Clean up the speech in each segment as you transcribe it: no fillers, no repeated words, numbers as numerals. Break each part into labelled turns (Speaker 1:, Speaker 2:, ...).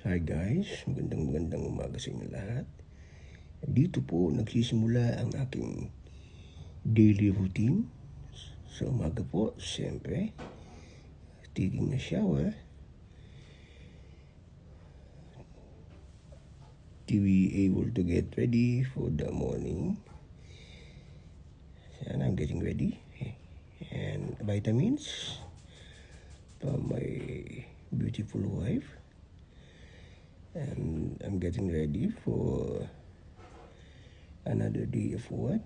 Speaker 1: Hi guys, magandang umaga sa inyo lahat. Dito po nagsisimula ang aking daily routine. Sa umaga po, siyempre, taking a shower to be able to get ready for the morning. And I'm getting ready. And vitamins from my beautiful wife. And I'm getting ready for another day of work.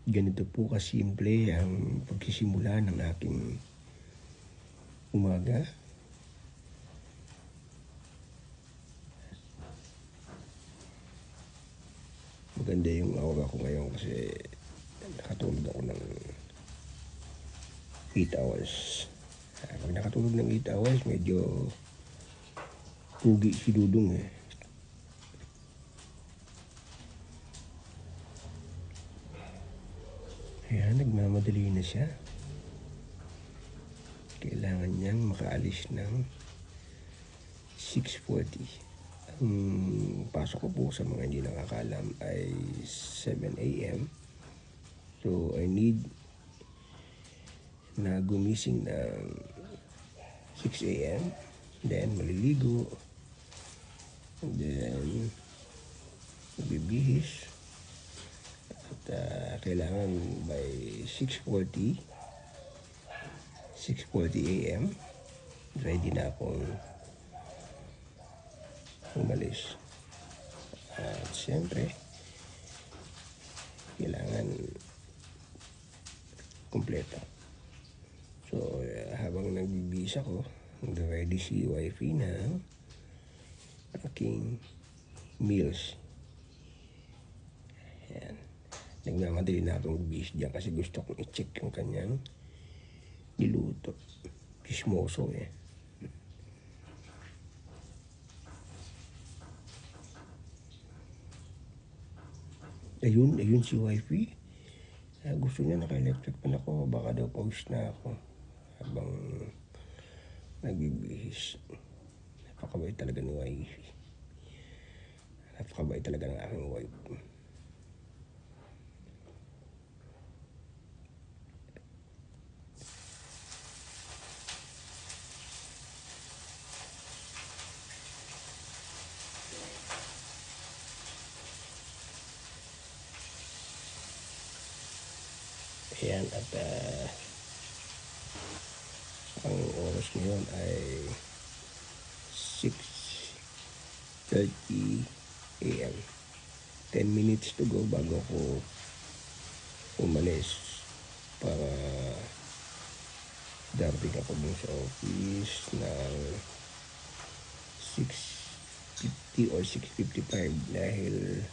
Speaker 1: Ganito po kasimple ang pagsisimula ng aking umaga. Maganda yung aura ko ngayon kasi nakatulog ako ng 8 hours. Pag nakatulog ng 8 hours, medyo pugi si Dudong eh. Ayan, nagmamadali na siya. Kailangan niyang makaalis ng 6:40. Ang pasok ko po sa mga hindi nakakalam ay 7 a.m. So, I need na gumising ng 6 a.m. Then, maliligo. And then, magbibihis. At kailangan by 6:40 a.m. ready na akong umalis. At siyempre, kailangan kumpleto. So, habang nagbibihis ako, ready si wifey ng aking meals. Ayan. Nagmamadali na akong magbihis dyan kasi gusto kong i-check yung kanyang niluto. Kismoso eh. Ayun si wifey. Gusto niya naka-electric pan ako. Baka daw pause na ako habang nagbibihis. Napakabait talaga ni wifey. Napakabait talaga ng aking wife. Ayan, at ang oras ngayon ay 6:30 a.m. 10 minutes to go bago ko umalis para darating ako dun sa office ng 6:50 or 6:55 dahil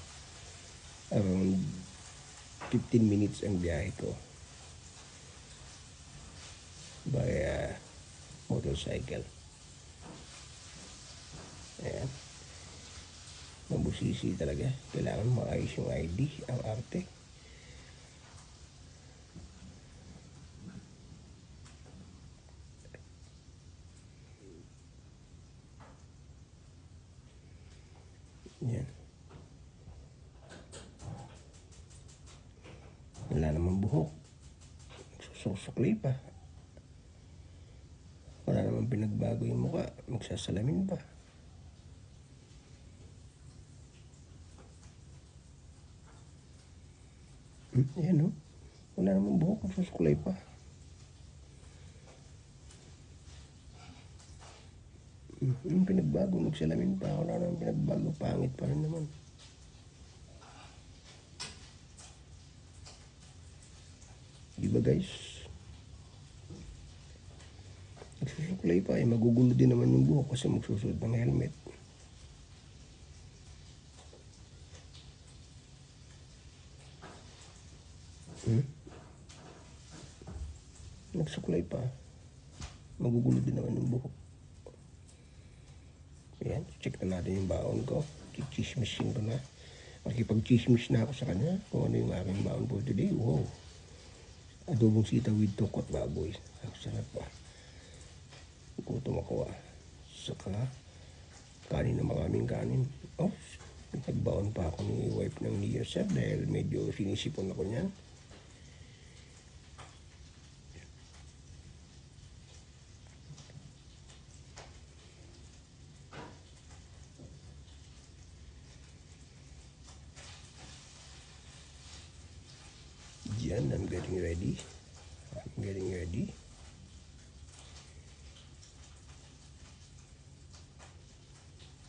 Speaker 1: around 15 minutes ang biyahe ko by motorcycle. Ayan. Mabusisi talaga. Kailangan maayos yung ID. Ang arte. Ayan. Wala namang buhok. Susuklay pa. Wala namang pinagbago yung mukha. Magsasalamin pa. Ayan o. Wala namang buhok. Magsusuklay pa. Yung pinagbago. Magsalamin pa. Wala namang pinagbago. Pangit pa rin naman. Diba guys? Magsusuklay pa eh. Magugulo din naman yung buhok kasi magsusuot ng helmet. Nagsuklay pa. Magugulo din naman yung buhok. Ayan, check na natin yung baon ko. Chismisin ko na. Makipag-chismis na ako sa kanya kung ano yung aking baon for today. Wow. Adobong sitaw with tokot baboy. Sarap pa. tumakuha. Saka kanin na maraming kanin. Oh, nagbaon pa ako ni wife ng New Year's Eve dahil medyo sinisipon ako niyan. Diyan, I'm getting ready.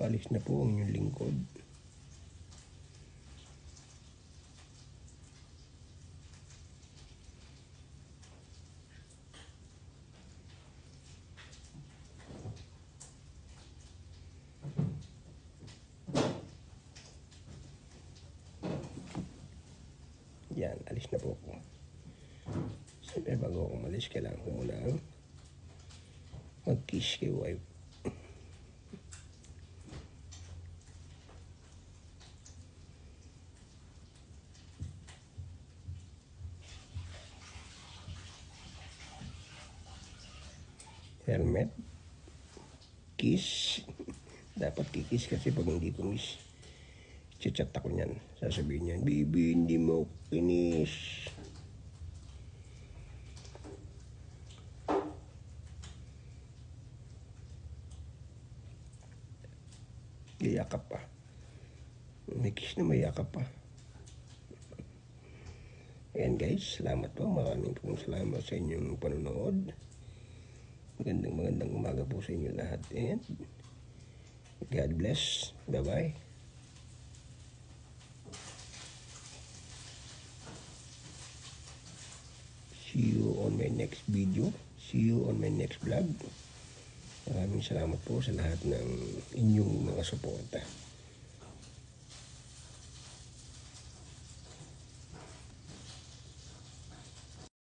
Speaker 1: Palis na po ang inyong lingkod. Yan, alis na po ako. Siyempre bago ako umalis, kailangan ko muna mag-kiss kay wife. Helmet. Kiss. Dapat kikis kasi pag hindi ko miss, chat ako niyan. Sasabihin niyan, "Baby, hindi mo kinis." Yayakap pa. May kiss na may yakap pa. Ayan guys, salamat po. Maraming salamat sa inyong panonood. Magandang umaga po sa inyo lahat. And God bless. Bye-bye. See you on my next video. See you on my next vlog. Maraming salamat po sa lahat ng inyong mga suporta.